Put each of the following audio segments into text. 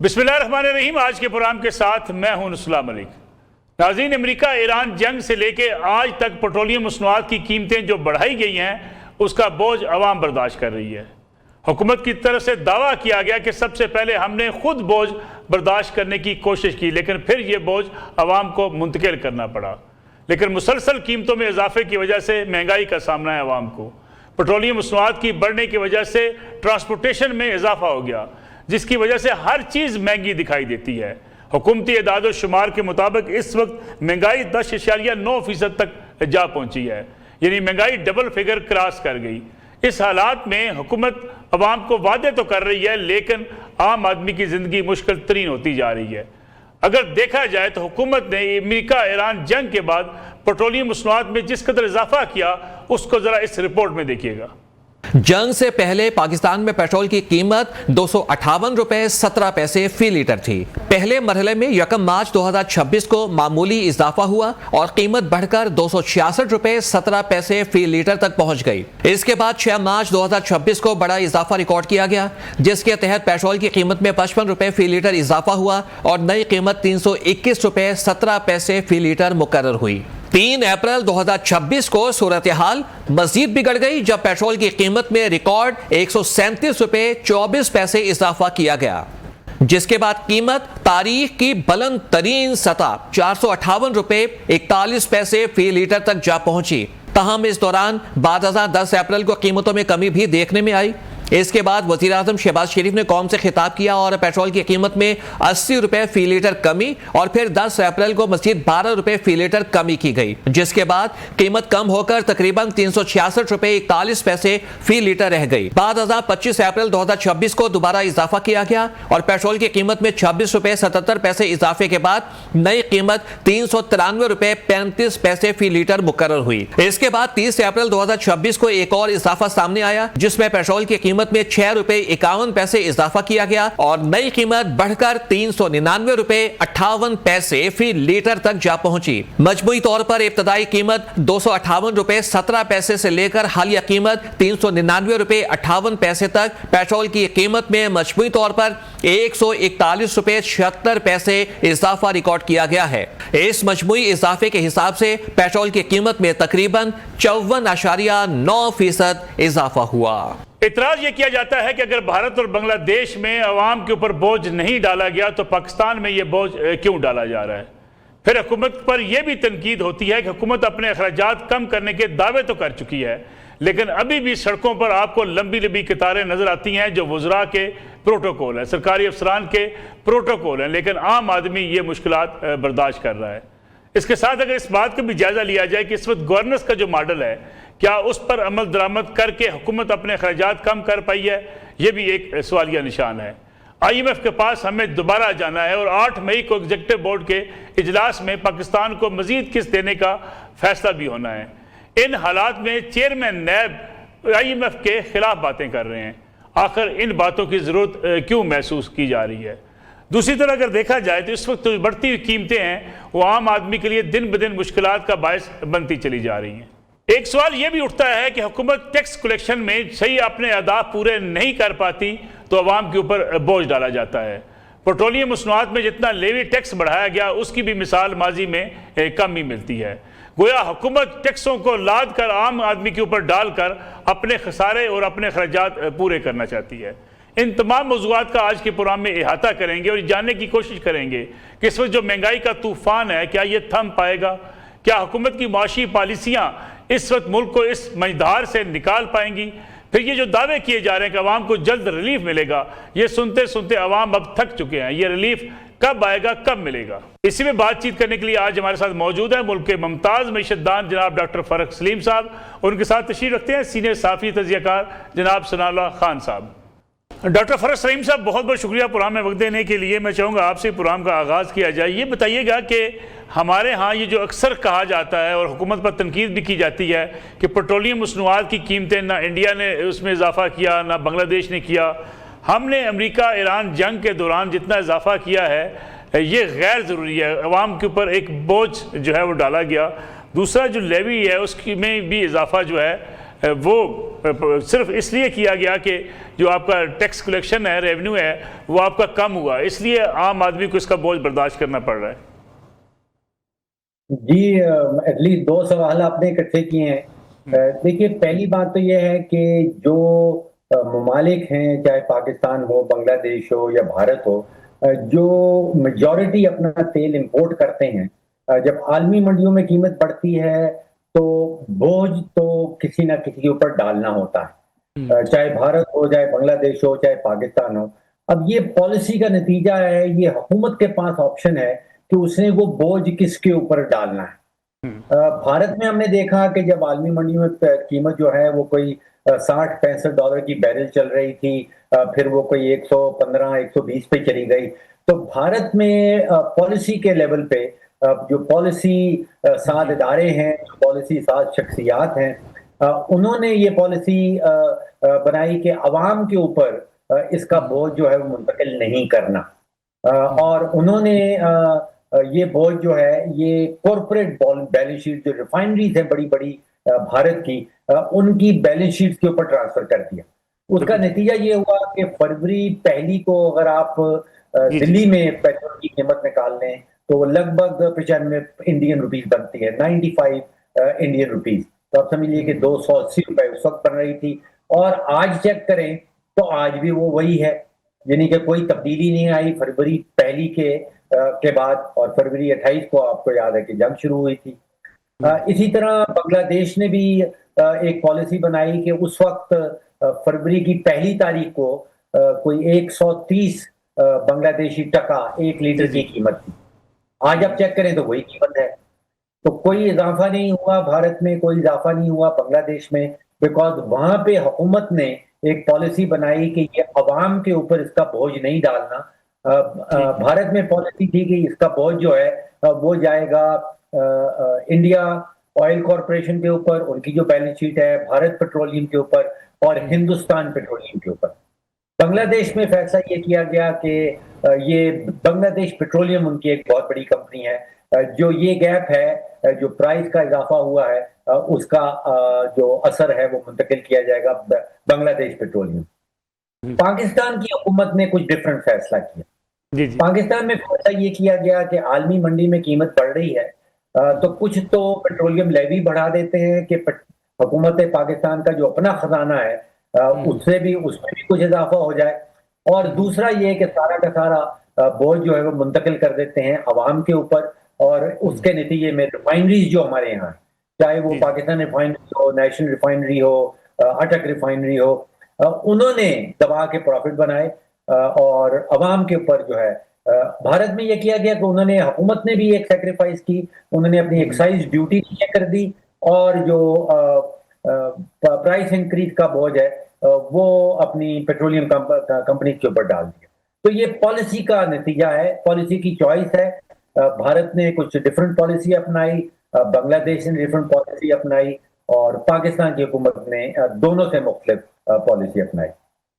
बिस्मिल्लाहिर्रहमानिर्रहीम। आज के प्रोग्राम के साथ मैं हूं नुसला मलिक। नाज़रीन, अमेरिका ईरान जंग से लेके आज तक पेट्रोलियम मसनूआत की कीमतें जो बढ़ाई गई हैं उसका बोझ अवाम बर्दाश्त कर रही है। हुकूमत की तरफ से दावा किया गया कि सबसे पहले हमने खुद बोझ बर्दाश्त करने की कोशिश की, लेकिन फिर ये बोझ अवाम को मुंतकिल करना पड़ा। लेकिन मुसलसल कीमतों में इजाफे की वजह से महंगाई का सामना है अवाम को। पेट्रोलियम मसनूआत की बढ़ने की वजह से ट्रांसपोर्टेशन में इजाफा हो गया, जिसकी वजह से हर चीज़ महंगी दिखाई देती है। हुकूमती इदाद शुमार के मुताबिक इस वक्त महंगाई 10.9% तक जा पहुंची है, यानी महंगाई डबल फिगर क्रॉस कर गई। इस हालात में हुकूमत अवाम को वादे तो कर रही है, लेकिन आम आदमी की ज़िंदगी मुश्किल तरीन होती जा रही है। अगर देखा जाए तो हुकूमत ने अमेरिका ईरान जंग के बाद पेट्रोलियम मसनूआत में जिस कदर इजाफा किया उसको ज़रा इस रिपोर्ट में देखिएगा। जंग से पहले पाकिस्तान में पेट्रोल की कीमत 258 रुपए 17 पैसे फी लीटर थी। पहले मरहले में 1 मार्च 2026 को मामूली इजाफा हुआ और कीमत बढ़कर 266 रुपए 17 पैसे फी लीटर तक पहुंच गई। इसके बाद 6 मार्च 2026 को बड़ा इजाफा रिकॉर्ड किया गया, जिसके तहत पेट्रोल की कीमत में 55 रुपए फी लीटर इजाफा हुआ और नई कीमत 321 रुपए 17 पैसे फी लीटर मुकर्रर हुई। 3 अप्रैल 2026 को सूरत हाल मजीद बिगड़ गई, जब पेट्रोल की कीमत में रिकॉर्ड 137 रुपए 24 पैसे इजाफा किया गया, जिसके बाद कीमत तारीख की बुलंद तरीन सतह 458 रुपए 41 पैसे फी लीटर तक जा पहुंची। तहम इस दौरान बाद 10 अप्रैल को कीमतों में कमी भी देखने में आई। इसके बाद वज़ीर आज़म शहबाज शरीफ ने कौम से खिताब किया और पेट्रोल की कीमत में 80 रुपए फी लीटर कमी और फिर 10 अप्रैल को मज़ीद 12 रुपए फी लीटर कमी की गई, जिसके बाद कीमत कम होकर तकरीबन 366 रुपए 41 पैसे फी लीटर रह गई। बाद 25 अप्रैल 2026 को दोबारा इजाफा किया गया और पेट्रोल की कीमत में 26 रुपए 77 पैसे इजाफे के बाद नई कीमत 393 रुपए 35 पैसे फी लीटर मुकर्रर हुई। इसके बाद 30 अप्रैल 2026 को एक और इजाफा सामने आया, जिसमें पेट्रोल की कीमत में 6 रुपए 51 पैसे इजाफा किया गया और नई कीमत बढ़कर 399 रुपए 58 पैसे फी लीटर तक जा पहुंची। मजमूई तौर पर इब्तदाई कीमत 258 रुपए 17 पैसे से लेकर हालिया कीमत 399 रुपए 58 पैसे तक पेट्रोल की कीमत में मजमूई तौर पर 141 रुपए 76 पैसे इजाफा रिकॉर्ड किया गया है। इस मजमूई इजाफे के हिसाब से पेट्रोल की कीमत में तकरीबन 54.9% इजाफा हुआ। इतराज ये किया जाता है कि अगर भारत और बांग्लादेश में अवाम के ऊपर बोझ नहीं डाला गया तो पाकिस्तान में ये बोझ क्यों डाला जा रहा है। फिर हुकूमत पर यह भी तनकीद होती है कि हुकूमत अपने अखराजात कम करने के दावे तो कर चुकी है, लेकिन अभी भी सड़कों पर आपको लंबी लंबी कतारें नजर आती हैं जो वज़रा के प्रोटोकॉल है, सरकारी अफसरान के प्रोटोकॉल हैं, लेकिन आम आदमी ये मुश्किलात बर्दाश्त कर रहा है। इसके साथ अगर इस बात का भी जायजा लिया जाए कि इस वक्त गवर्नेंस का जो मॉडल है, क्या उस पर अमल दरामद करके हुकूमत अपने अखराजात कम कर पाई है, यह भी एक सवालिया निशान है। IMF के पास हमें दोबारा जाना है और 8 मई को एग्जीक्यूटिव बोर्ड के इजलास में पाकिस्तान को मजीद किस्त देने का फैसला भी होना है। इन हालात में चेयरमैन नैब IMF के खिलाफ बातें कर रहे हैं। आखिर इन बातों की ज़रूरत क्यों महसूस की जा रही है। दूसरी तरह अगर देखा जाए तो इस वक्त जो बढ़ती हुई कीमतें हैं वो आम आदमी के लिए दिन ब दिन मुश्किलात का बायस बनती चली जा रही हैं। एक सवाल यह भी उठता है कि हुकूमत टैक्स कलेक्शन में सही अपने अहदाफ पूरे नहीं कर पाती तो अवाम के ऊपर बोझ डाला जाता है। पेट्रोलियम मसनूआत में जितना लेवी टैक्स बढ़ाया गया उसकी भी मिसाल माजी में कम ही मिलती है। गोया हुकूमत टैक्सों को लाद कर आम आदमी के ऊपर डालकर अपने खसारे और अपने खर्चात पूरे करना चाहती है। इन तमाम मौज़ूआत का आज के प्रोग्राम में अहाता करेंगे और जानने की कोशिश करेंगे कि इस वक्त जो महंगाई का तूफान है क्या ये थम पाएगा, क्या हुकूमत की माशी पॉलिसियाँ इस वक्त मुल्क को इस मझधार से निकाल पाएंगी। फिर ये जो दावे किए जा रहे हैं कि अवाम को जल्द रिलीफ मिलेगा, ये सुनते सुनते अवाम अब थक चुके हैं। ये रिलीफ कब आएगा, कब मिलेगा। इसी में बातचीत करने के लिए आज हमारे साथ मौजूद है मुल्क के मुमताज़ मईशतदान जनाब डॉक्टर फ़रख सलीम साहब। उनके साथ तशरीफ़ रखते हैं सीनियर साफ़ी तज़कियाकार जनाब सनाउल्लाह खान साहब। डॉक्टर फ़रख सलीम साहब, बहुत बहुत शुक्रिया प्रोग्राम में वक्त देने के लिए। मैं चाहूँगा आपसे प्रोग्राम का आगाज़ किया जाए। ये बताइएगा कि हमारे यहाँ ये जो अक्सर कहा जाता है और हुकूमत पर तनकीद भी की जाती है कि पेट्रोलियम मसनूआत की कीमतें ना इंडिया ने उसमें इजाफा किया ना बांग्लादेश ने किया, हमने अमेरिका ईरान जंग के दौरान जितना इजाफा किया है ये गैर ज़रूरी है। अवाम के ऊपर एक बोझ जो है वो डाला गया। दूसरा जो लेवी है उसकी में भी इजाफा जो है वो सिर्फ इसलिए किया गया कि जो आपका टैक्स कलेक्शन है, रेवेन्यू है, वो आपका कम हुआ, इसलिए आम आदमी को इसका बोझ बर्दाश्त करना पड़ रहा है। जी, एटलीस्ट दो सवाल आपने इकट्ठे किए हैं। देखिए, पहली बात तो यह है कि जो ममालिक हैं, चाहे पाकिस्तान हो, बांग्लादेश हो या भारत हो, जो मेजॉरिटी अपना तेल इंपोर्ट करते हैं, जब आलमी मंडियों में कीमत बढ़ती है तो बोझ तो किसी ना किसी के ऊपर डालना होता है, चाहे भारत हो, चाहे बांग्लादेश हो, चाहे पाकिस्तान हो। अब ये पॉलिसी का नतीजा है, ये हुकूमत के पास ऑप्शन है कि उसने वो बोझ किसके ऊपर डालना है। भारत में हमने देखा कि जब आलमी मंडी में कीमत जो है वो कोई 60-65 डॉलर की बैरल चल रही थी, फिर वो कोई 115-120 पे चली गई, तो भारत में पॉलिसी के लेवल पे जो पॉलिसी साध इदारे हैं, जो पॉलिसी साध शख्सियात हैं, उन्होंने ये पॉलिसी बनाई कि अवाम के ऊपर इसका बोझ जो है वो मुंतकिल नहीं करना, और उन्होंने ये बोझ जो है ये कॉर्पोरेट बैलेंस शीट, जो रिफाइनरीज है बड़ी बड़ी भारत की, उनकी बैलेंस शीट के ऊपर ट्रांसफर कर दिया। उसका नतीजा ये हुआ कि फरवरी 1 को अगर आप दिल्ली में पेट्रोल की कीमत निकाल लें तो वो लगभग 95 इंडियन रुपीस बनती है, 95 इंडियन रुपीस। तो आप समझ लीजिए कि 280 रुपए उस वक्त बन रही थी, और आज चेक करें तो आज भी वो वही है, यानी कि कोई तब्दीली नहीं आई फरवरी 1 के बाद। और फरवरी 28 को आपको याद है कि जंग शुरू हुई थी। इसी तरह बांग्लादेश ने भी एक पॉलिसी बनाई कि उस वक्त फरवरी की 1 तारीख को कोई 130 बांग्लादेशी टका 1 लीटर की कीमत थी। आज आप चेक करें तो वही कीमत है। तो कोई इजाफा नहीं हुआ भारत में, कोई इजाफा नहीं हुआ बांग्लादेश में, बिकॉज वहां पे हुकूमत ने एक पॉलिसी बनाई कि ये अवाम के ऊपर इसका बोझ नहीं डालना। भारत में पॉलिसी थी कि इसका बोझ जो है वो जाएगा इंडिया ऑयल कॉरपोरेशन के ऊपर, उनकी जो बैलेंस शीट है, भारत पेट्रोलियम के ऊपर और हिंदुस्तान पेट्रोलियम के ऊपर। बांग्लादेश में फैसला ये किया गया कि ये बांग्लादेश पेट्रोलियम उनकी एक बहुत बड़ी कंपनी है, जो ये गैप है, जो प्राइस का इजाफा हुआ है, उसका जो असर है वो मुंतकिल किया जाएगा बांग्लादेश पेट्रोलियम। पाकिस्तान की हुकूमत ने कुछ डिफरेंट फैसला किया। पाकिस्तान में फैसला ये किया गया कि आलमी मंडी में कीमत बढ़ रही है, तो कुछ तो पेट्रोलियम लेवी बढ़ा देते हैं कि हुकूमत पाकिस्तान का जो अपना खजाना है उसमें भी कुछ इजाफा हो जाए, और दूसरा ये कि सारा का सारा बोझ जो है वो मुंतकिल कर देते हैं अवाम के ऊपर। और उसके नतीजे में रिफाइनरीज जो हमारे यहाँ, चाहे वो पाकिस्तान रिफाइनरी हो, नेशनल रिफाइनरी हो, अटक रिफाइनरी हो, उन्होंने दबा के प्रॉफिट बनाए और अवाम के ऊपर जो है भारत में यह किया गया कि उन्होंने, हुकूमत ने भी एक सेक्रीफाइस की, उन्होंने अपनी एक्साइज ड्यूटी नीचे कर दी और जो प्राइस इंक्रीज का बोझ है वो अपनी पेट्रोलियम कंपनी के ऊपर डाल दिया। तो ये पॉलिसी का नतीजा है, पॉलिसी की चॉइस है। भारत ने कुछ डिफरेंट पॉलिसी अपनाई, बांग्लादेश ने डिफरेंट पॉलिसी अपनाई, और पाकिस्तान की हुकूमत ने दोनों से मुख्तलिफ पॉलिसी अपनाई।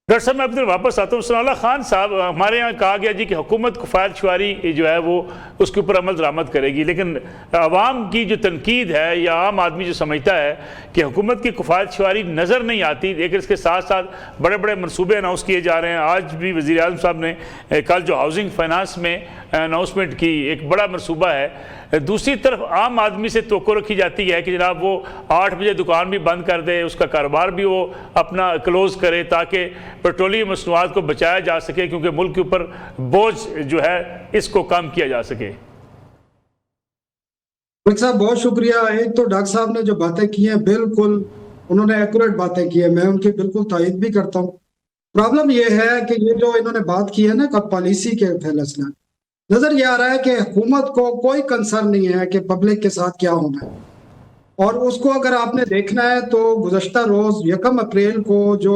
डॉक्टर साहब, मैं अपने वापस आता हूँ। सनाउल्लाह खान साहब, हमारे यहाँ कहा गया जी कि हुकूमत कुफायत शुआरी जो है वो उसके ऊपर अमल दरामद करेगी, लेकिन अवाम की जो तनकीद है या आम आदमी जो समझता है कि हुकूमत की कुफायत शुआरी नज़र नहीं आती, लेकिन इसके साथ साथ बड़े बड़े मनसूबे अनाउंस किए जा रहे हैं। आज भी वज़ीर आज़म साहब ने कल जो हाउसिंग फाइनेंस में अनाउंसमेंट की, एक बड़ा मनसूबा है। दूसरी तरफ आम आदमी से तवक्को रखी जाती है कि जनाब वो 8 बजे दुकान भी बंद कर दे, उसका कारोबार भी वो अपना क्लोज करे, ताकि पेट्रोलियम मसनूआत को बचाया जा सके, क्योंकि मुल्क के ऊपर बोझ जो है इसको कम किया जा सके। डॉक्टर साहब बहुत शुक्रिया। एक तो डॉक्टर साहब ने जो बातें की हैं बिल्कुल उन्होंने एक्यूरेट बातें की है, मैं उनकी बिल्कुल तायद भी करता हूँ। प्रॉब्लम ये है कि ये जो इन्होंने बात की है ना कि पॉलिसी के फैसला, नजर ये आ रहा है कि हुकूमत को कोई कंसर्न नहीं है कि पब्लिक के साथ क्या होना है, और उसको अगर आपने देखना है तो गुज़श्ता रोज 1 अप्रैल को जो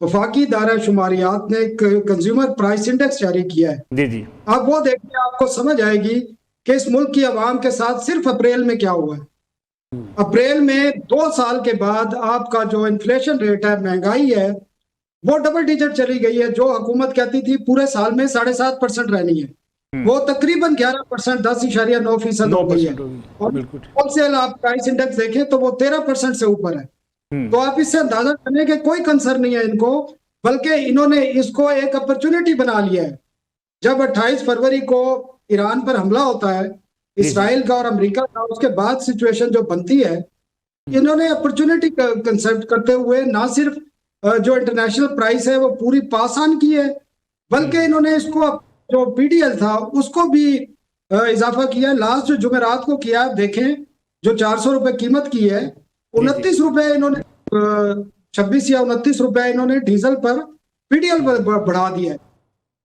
वफाकी दायरा शुमारियात ने कंज्यूमर प्राइस इंडेक्स जारी किया है, जी आप वो देखिए, आपको समझ आएगी कि इस मुल्क की आवाम के साथ सिर्फ अप्रैल में क्या हुआ है। अप्रैल में 2 साल के बाद आपका जो इन्फ्लेशन रेट है, महंगाई है, वो डबल डिजिट चली गई है। जो हुकूमत कहती थी पूरे साल में 7.5% रहनी है, वो तकरीबन 11%, 10.9% हो गई है। और होलसेल आप प्राइस इंडेक्स देखें तो वो 13% से ऊपर है। तो आप इससे अंदाजा करें कि कोई कंसर्न नहीं है इनको, बल्कि इन्होंने इसको एक अपॉर्चुनिटी बना लिया है। जब 28 फरवरी को ईरान पर हमला होता है, इसराइल का और अमेरिका का, उसके बाद सिचुएशन जो बनती है, इन्होंने अपॉर्चुनिटी कंसेप्ट करते हुए ना सिर्फ जो इंटरनेशनल प्राइस है वो पूरी पास ऑन की है, बल्कि इन्होंने इसको जो पीडीएल था उसको भी इजाफा किया। लास्ट जो जुमेरात को किया, देखें जो 400 रुपए कीमत की है, 29 रुपए इन्होंने 26 या 29 रुपए इन्होंने डीजल पर पीडीएल पर बढ़ा दिया है।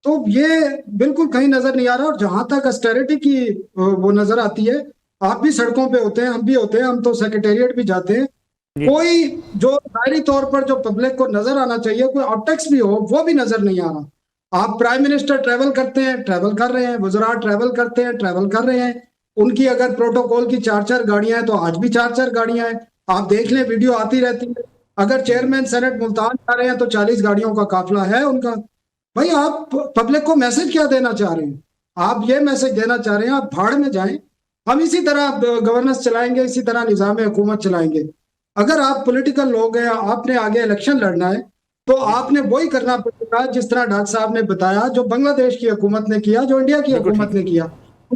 तो ये बिल्कुल कहीं नजर नहीं आ रहा। और जहां तक ऑस्टेरिटी की वो नजर आती है, आप भी सड़कों पे होते हैं, हम भी होते हैं, हम तो सेक्रेटेरिएट भी जाते हैं, कोई जो जाहिरी तौर पर जो पब्लिक को नजर आना चाहिए, कोई ऑप्टिक्स भी हो, वो भी नजर नहीं आ रहा। आप प्राइम मिनिस्टर ट्रैवल करते हैं, ट्रैवल कर रहे हैं, वज़रा ट्रैवल करते हैं, ट्रैवल कर रहे हैं, उनकी अगर प्रोटोकॉल की 4-4 गाड़ियां हैं तो आज भी 4-4 गाड़ियां हैं, आप देख लें, वीडियो आती रहती है। अगर चेयरमैन सेनेट मुल्तान जा रहे हैं तो 40 गाड़ियों का काफिला है उनका। भाई, आप पब्लिक को मैसेज क्या देना चाह रहे हैं? आप ये मैसेज देना चाह रहे हैं आप भाड़ में जाएं, हम इसी तरह गवर्नेंस चलाएंगे, इसी तरह निजाम हुकूमत चलाएंगे। अगर आप पॉलिटिकल लोग हैं, आपने आगे इलेक्शन लड़ना है, तो आपने वही करना पड़ेगा जिस तरह डॉक्टर साहब ने बताया, जो बांग्लादेश की हुकूमत ने किया, जो इंडिया की हुकूमत ने किया।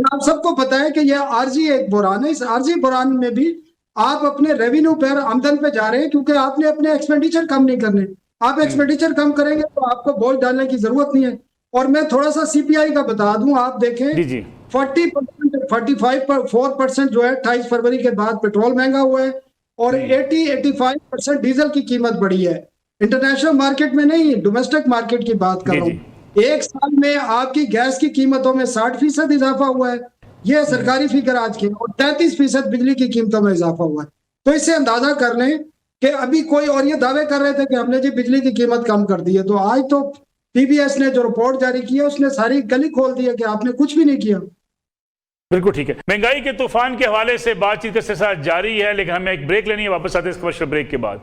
आप सबको पता है कि यह आरजी एक बुरान है। इस आरजी बुरान में भी आप अपने रेवेन्यू पर, आमदन पे जा रहे हैं, क्योंकि आपने अपने एक्सपेंडिचर कम नहीं करने। आप एक्सपेंडिचर कम करेंगे तो आपको बोझ डालने की जरूरत नहीं है। और मैं थोड़ा सा सीपीआई का बता दूं, आप देखें 45% जो है 28 फरवरी के बाद पेट्रोल महंगा हुआ है, और 80-85% डीजल की कीमत बढ़ी है। इंटरनेशनल मार्केट में नहीं, डोमेस्टिक मार्केट की बात कर रहा हूँ। एक साल में आपकी गैस की कीमतों में 60% इजाफा हुआ है, यह सरकारी फिगर आज की, और 33% बिजली की कीमतों में इजाफा हुआ है। तो इससे अंदाजा कर लें कि अभी कोई, और ये दावे कर रहे थे कि हमने जी बिजली की कीमत कम कर दी है, तो आज तो पीबीएस ने जो रिपोर्ट जारी की है उसने सारी गली खोल दी है कि आपने कुछ भी नहीं किया। बिल्कुल ठीक है। महंगाई के तूफान के हवाले से बातचीत के साथ जारी है, लेकिन हमें एक ब्रेक लेनी है, वापस आते हैं इस कमर्शियल ब्रेक के बाद।